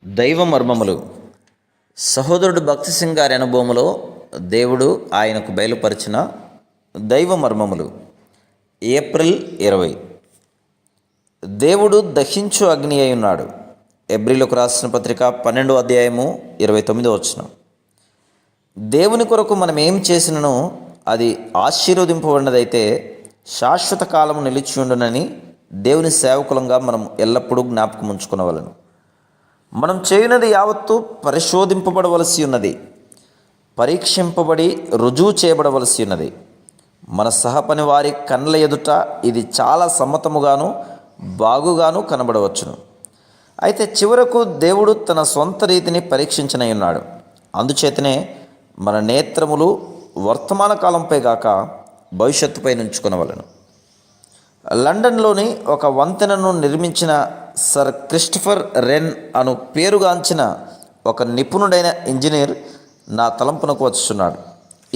దైవ మర్మములు. సహోదరుడు భక్తి సింగ్ గారి అనుభవములో దేవుడు ఆయనకు బయలుపరిచిన దైవ మర్మములు. ఏప్రిల్ 20. దేవుడు దహించు అగ్ని అయి ఉన్నాడు. ఎబ్రీలకు రాసిన పత్రిక 12వ అధ్యాయము 29వ వచనం. దేవుని కొరకు మనం ఏం చేసినను అది ఆశీర్వదింపబడినదైతే శాశ్వత కాలము నిలిచి ఉండునని దేవుని సేవకులంగా మనం ఎల్లప్పుడూ జ్ఞాపకం ఉంచుకునవలను. మనం చేయనది యావత్తు పరిశోధింపబడవలసి ఉన్నది, పరీక్షింపబడి రుజువు చేయబడవలసి ఉన్నది. మన సహపని వారి కళ్ళ ఎదుట ఇది చాలా సమ్మతముగాను బాగుగాను కనబడవచ్చును. అయితే చివరకు దేవుడు తన సొంత రీతిని పరీక్షించనై ఉన్నాడు. అందుచేతనే మన నేత్రములు వర్తమాన కాలంపై గాక భవిష్యత్తుపై నుంచుకొనవలను. లండన్లోని ఒక వంతెనను నిర్మించిన సర్ క్రిస్టఫర్ రెన్ అను పేరుగాంచిన ఒక నిపుణుడైన ఇంజనీర్ నా తలంపునకు వచ్చుచున్నాడు.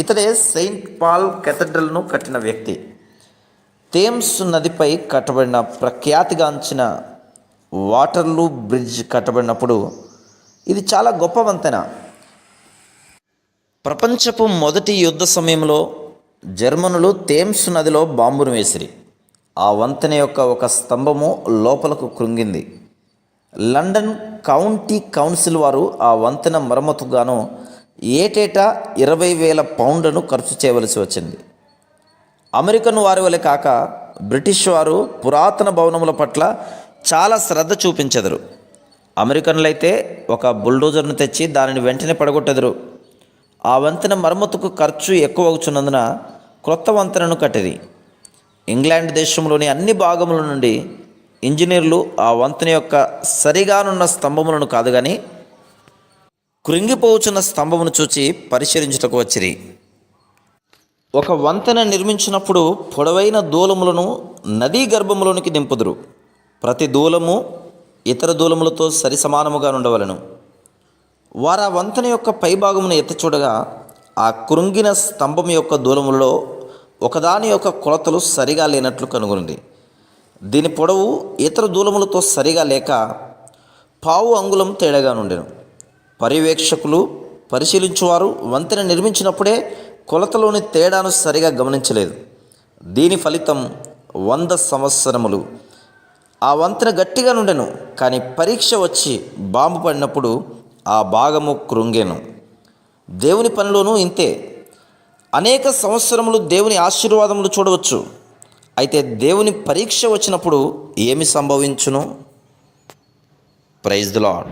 ఇతడే సెయింట్ పాల్ కేథడ్రల్ను కట్టిన వ్యక్తి. థేమ్స్ నదిపై కట్టబడిన ప్రఖ్యాతిగాంచిన వాటర్లూ బ్రిడ్జ్ కట్టబడినప్పుడు ఇది చాలా గొప్ప వంతెన. ప్రపంచపు మొదటి యుద్ధ సమయంలో జర్మనులు థేమ్స్ నదిలో బాంబును వేసిరి. ఆ వంతెన యొక్క ఒక స్తంభము లోపలకు కృంగింది. లండన్ కౌంటీ కౌన్సిల్ వారు ఆ వంతెన మరమ్మతుగాను ఏటేటా 20,000 పౌండ్లను ఖర్చు చేయవలసి వచ్చింది. అమెరికన్ వారి వలె కాక బ్రిటిష్ వారు పురాతన భవనముల పట్ల చాలా శ్రద్ధ చూపించెదరు. అమెరికన్లైతే ఒక బుల్డోజర్ను తెచ్చి దానిని వెంటనే పడగొట్టెదరు. ఆ వంతెన మరమ్మతుకు ఖర్చు ఎక్కువ అవుతున్నందున క్రొత్త వంతెనను కట్టిరి. ఇంగ్లాండ్ దేశంలోని అన్ని భాగముల నుండి ఇంజనీర్లు ఆ వంతెన యొక్క సరిగానున్న స్తంభములను కాదు కానీ కృంగిపోవచ్చున్న స్తంభమును చూచి పరిశీలించుటకు వచ్చిరి. ఒక వంతెన నిర్మించినప్పుడు పొడవైన దూలములను నదీ గర్భములోనికి నింపుదురు. ప్రతి దూలము ఇతర దూలములతో సరి సమానముగా ఉండవలను. వారు ఆ వంతెన యొక్క పైభాగమును ఎత్తి చూడగా ఆ కృంగిన స్తంభం యొక్క దూలములలో ఒకదాని యొక్క కొలతలు సరిగా లేనట్లు కనుగొనింది. దీని పొడవు ఇతర దూలములతో సరిగా లేక 1/2 అంగుళం తేడాగా నుండెను. పర్యవేక్షకులు పరిశీలించువారు వంతెన నిర్మించినప్పుడే కొలతలోని తేడాను సరిగా గమనించలేదు. దీని ఫలితం 100 సంవత్సరములు ఆ వంతెన గట్టిగా నుండెను. కానీ పరీక్ష వచ్చి బాంబు పడినప్పుడు ఆ భాగము కృంగెను. దేవుని పనిలోనూ ఇంతే. అనేక సంవత్సరములు దేవుని ఆశీర్వాదములు చూడవచ్చు. అయితే దేవుని పరీక్ష వచ్చినప్పుడు ఏమి సంభవించును? Praise the lord.